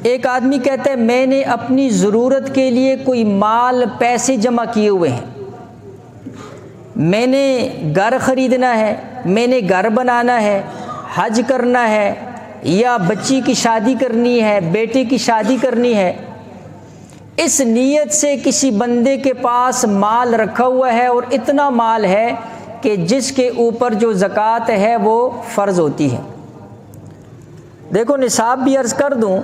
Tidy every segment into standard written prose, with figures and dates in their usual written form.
ایک آدمی کہتا ہے میں نے اپنی ضرورت کے لیے کوئی مال پیسے جمع کیے ہوئے ہیں، میں نے گھر خریدنا ہے، میں نے گھر بنانا ہے، حج کرنا ہے، یا بچی کی شادی کرنی ہے، بیٹے کی شادی کرنی ہے، اس نیت سے کسی بندے کے پاس مال رکھا ہوا ہے اور اتنا مال ہے کہ جس کے اوپر جو زکوٰۃ ہے وہ فرض ہوتی ہے۔ دیکھو نصاب بھی عرض کر دوں،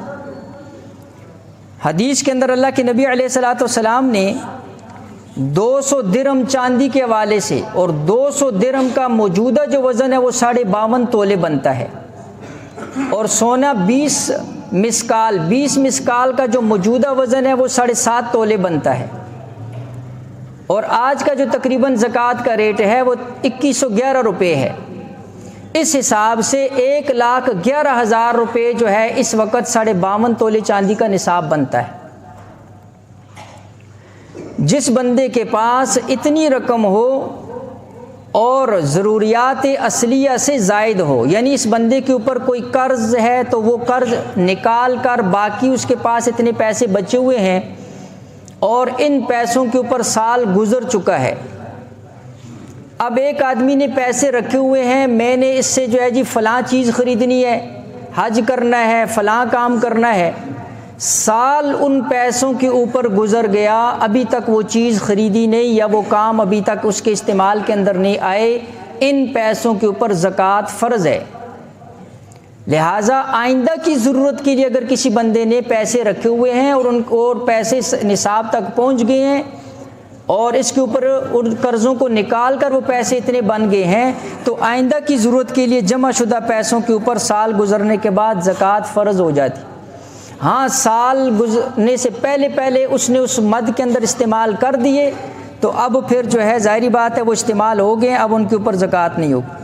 حدیث کے اندر اللہ کے نبی علیہ الصلوۃ والسلام نے 200 درہم چاندی کے حوالے سے، اور 200 درہم کا موجودہ جو وزن ہے وہ 52.5 تولے بنتا ہے، اور سونا 20 مسکال کا جو موجودہ وزن ہے وہ 7.5 تولے بنتا ہے، اور آج کا جو تقریباً زکوٰۃ کا ریٹ ہے وہ 2111 روپے ہے۔ اس حساب سے 1,11,000 روپے جو ہے اس وقت 52.5 تولے چاندی کا نصاب بنتا ہے۔ جس بندے کے پاس اتنی رقم ہو اور ضروریات اصلیہ سے زائد ہو، یعنی اس بندے کے اوپر کوئی قرض ہے تو وہ قرض نکال کر باقی اس کے پاس اتنے پیسے بچے ہوئے ہیں اور ان پیسوں کے اوپر سال گزر چکا ہے، اب ایک آدمی نے پیسے رکھے ہوئے ہیں، میں نے اس سے جو ہے جی فلاں چیز خریدنی ہے، حج کرنا ہے، فلاں کام کرنا ہے، سال ان پیسوں کے اوپر گزر گیا، ابھی تک وہ چیز خریدی نہیں یا وہ کام ابھی تک اس کے استعمال کے اندر نہیں آئے، ان پیسوں کے اوپر زکوٰۃ فرض ہے۔ لہٰذا آئندہ کی ضرورت کے لیے اگر کسی بندے نے پیسے رکھے ہوئے ہیں اور ان کو پیسے نصاب تک پہنچ گئے ہیں اور اس کے اوپر ان قرضوں کو نکال کر وہ پیسے اتنے بن گئے ہیں، تو آئندہ کی ضرورت کے لیے جمع شدہ پیسوں کے اوپر سال گزرنے کے بعد زکوٰۃ فرض ہو جاتی۔ ہاں سال گزرنے سے پہلے اس نے اس مد کے اندر استعمال کر دیے تو اب پھر جو ہے ظاہری بات ہے وہ استعمال ہو گئے، اب ان کے اوپر زکوٰۃ نہیں ہوگی۔